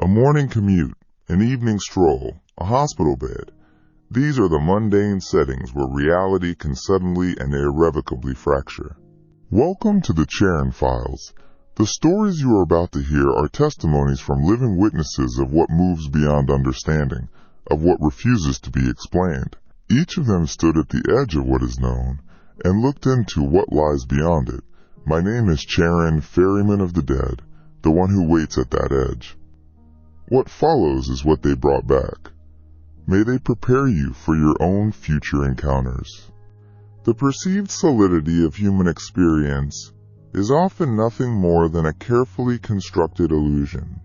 A morning commute, an evening stroll, a hospital bed. These are the mundane settings where reality can suddenly and irrevocably fracture. Welcome to the Charon Files. The stories you are about to hear are testimonies from living witnesses of what moves beyond understanding, of what refuses to be explained. Each of them stood at the edge of what is known and looked into what lies beyond it. My name is Charon, Ferryman of the Dead, the one who waits at that edge. What follows is what they brought back. May they prepare you for your own future encounters. The perceived solidity of human experience is often nothing more than a carefully constructed illusion,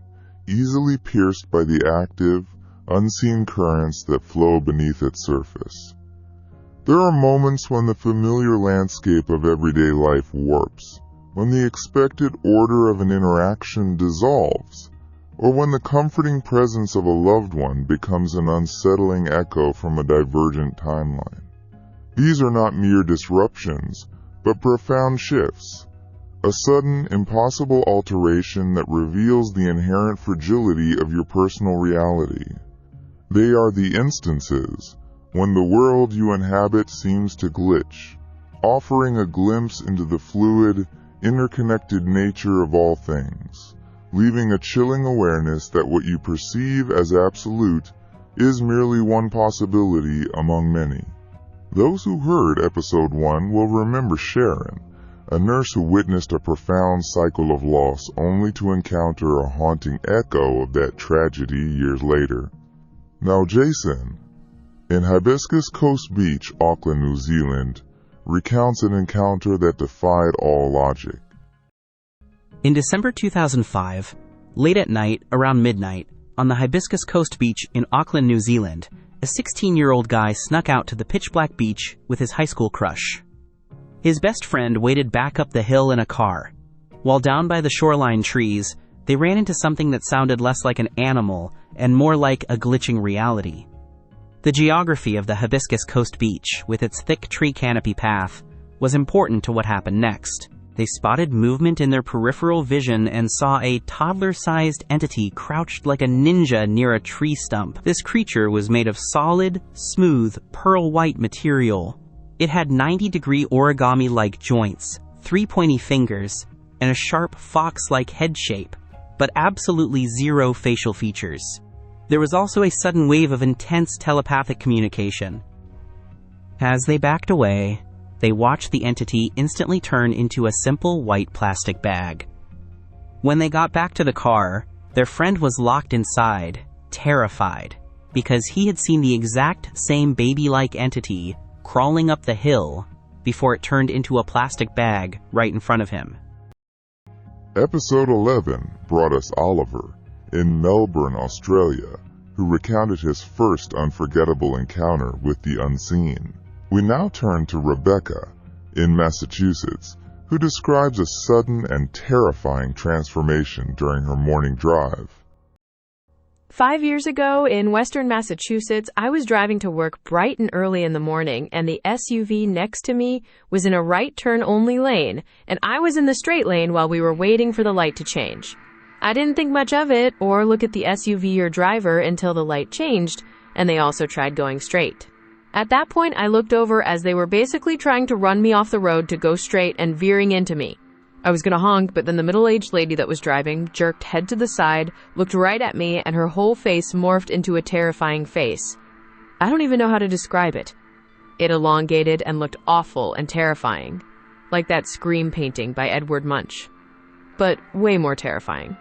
easily pierced by the active, unseen currents that flow beneath its surface. There are moments when the familiar landscape of everyday life warps, when the expected order of an interaction dissolves, or when the comforting presence of a loved one becomes an unsettling echo from a divergent timeline. These are not mere disruptions, but profound shifts, a sudden, impossible alteration that reveals the inherent fragility of your personal reality. They are the instances when the world you inhabit seems to glitch, offering a glimpse into the fluid, interconnected nature of all things, leaving a chilling awareness that what you perceive as absolute is merely one possibility among many. Those who heard episode 1 will remember Charon, a nurse who witnessed a profound cycle of loss only to encounter a haunting echo of that tragedy years later. Now Jason, in Hibiscus Coast Beach, Auckland, New Zealand, recounts an encounter that defied all logic. In December 2005, late at night, around midnight, on the Hibiscus Coast Beach in Auckland, New Zealand, a 16-year-old guy snuck out to the pitch-black beach with his high school crush. His best friend waited back up the hill in a car. While down by the shoreline trees, they ran into something that sounded less like an animal and more like a glitching reality. The geography of the Hibiscus Coast Beach, with its thick tree canopy path, was important to what happened next. They spotted movement in their peripheral vision and saw a toddler-sized entity crouched like a ninja near a tree stump. This creature was made of solid, smooth, pearl-white material. It had 90-degree origami-like joints, 3 pointy fingers, and a sharp fox-like head shape, but absolutely zero facial features. There was also a sudden wave of intense telepathic communication. As they backed away, they watched the entity instantly turn into a simple white plastic bag. When they got back to the car, their friend was locked inside, terrified, because he had seen the exact same baby-like entity crawling up the hill before it turned into a plastic bag right in front of him. Episode 11 brought us Oliver, in Melbourne, Australia, who recounted his first unforgettable encounter with the unseen. We now turn to Rebecca, in Massachusetts, who describes a sudden and terrifying transformation during her morning drive. 5 years ago, in western Massachusetts, I was driving to work bright and early in the morning, and the SUV next to me was in a right turn-only lane, and I was in the straight lane while we were waiting for the light to change. I didn't think much of it or look at the SUV or driver until the light changed, and they also tried going straight. At that point, I looked over as they were basically trying to run me off the road to go straight and veering into me. I was gonna honk, but then the middle-aged lady that was driving jerked head to the side, looked right at me, and her whole face morphed into a terrifying face. I don't even know how to describe it. It elongated and looked awful and terrifying, like that Scream painting by Edward Munch, but way more terrifying.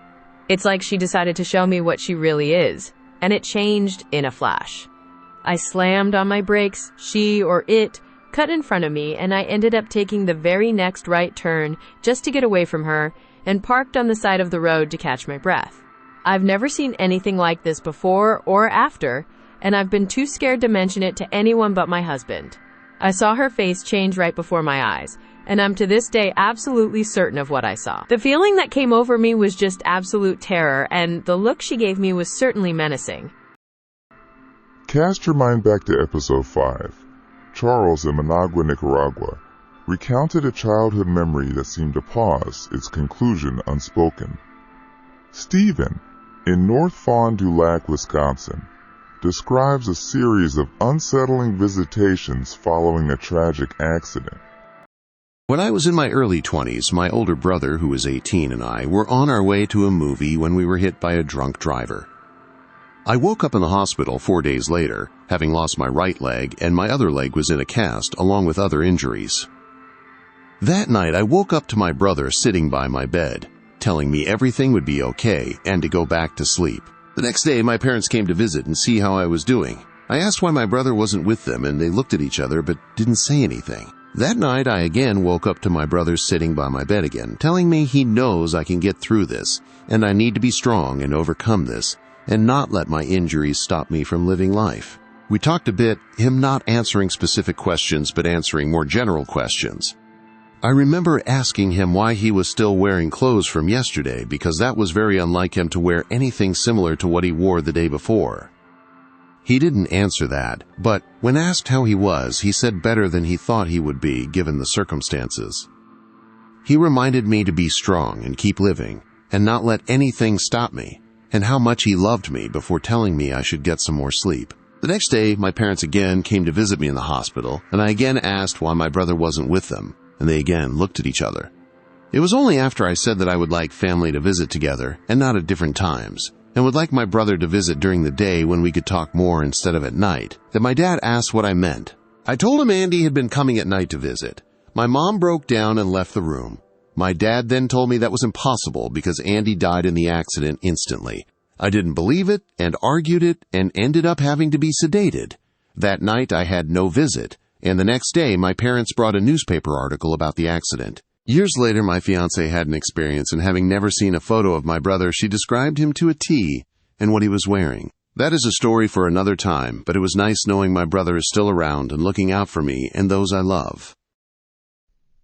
It's like she decided to show me what she really is, and it changed in a flash. I slammed on my brakes, she or it cut in front of me, and I ended up taking the very next right turn just to get away from her and parked on the side of the road to catch my breath. I've never seen anything like this before or after, and I've been too scared to mention it to anyone but my husband. I saw her face change right before my eyes, and I'm to this day absolutely certain of what I saw. The feeling that came over me was just absolute terror, and the look she gave me was certainly menacing. Cast your mind back to episode 5. Charles in Managua, Nicaragua, recounted a childhood memory that seemed to pause its conclusion unspoken. Stephen, in North Fond du Lac, Wisconsin, describes a series of unsettling visitations following a tragic accident. When I was in my early 20s, my older brother, who was 18, and I were on our way to a movie when we were hit by a drunk driver. I woke up in the hospital 4 days later, having lost my right leg, and my other leg was in a cast, along with other injuries. That night, I woke up to my brother sitting by my bed, telling me everything would be okay and to go back to sleep. The next day, my parents came to visit and see how I was doing. I asked why my brother wasn't with them, and they looked at each other but didn't say anything. That night, I again woke up to my brother sitting by my bed again, telling me he knows I can get through this, and I need to be strong and overcome this, and not let my injuries stop me from living life. We talked a bit, him not answering specific questions but answering more general questions. I remember asking him why he was still wearing clothes from yesterday, because that was very unlike him to wear anything similar to what he wore the day before. He didn't answer that, but when asked how he was, he said better than he thought he would be given the circumstances. He reminded me to be strong and keep living, and not let anything stop me, and how much he loved me before telling me I should get some more sleep. The next day, my parents again came to visit me in the hospital, and I again asked why my brother wasn't with them, and they again looked at each other. It was only after I said that I would like family to visit together, and not at different times, and would like my brother to visit during the day when we could talk more instead of at night, that my dad asked what I meant. I told him Andy had been coming at night to visit. My mom broke down and left the room. My dad then told me that was impossible because Andy died in the accident instantly. I didn't believe it and argued it and ended up having to be sedated. That night I had no visit, and the next day my parents brought a newspaper article about the accident. Years later, my fiancée had an experience, and having never seen a photo of my brother, she described him to a T and what he was wearing. That is a story for another time, but it was nice knowing my brother is still around and looking out for me and those I love.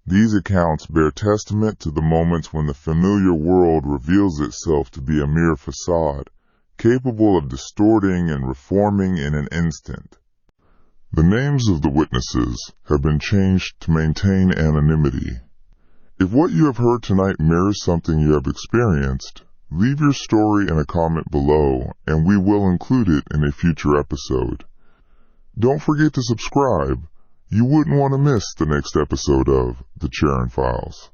These accounts bear testament to the moments when the familiar world reveals itself to be a mere facade, capable of distorting and reforming in an instant. The names of the witnesses have been changed to maintain anonymity. If what you have heard tonight mirrors something you have experienced, leave your story in a comment below, and we will include it in a future episode. Don't forget to subscribe. You wouldn't want to miss the next episode of The Charon Files.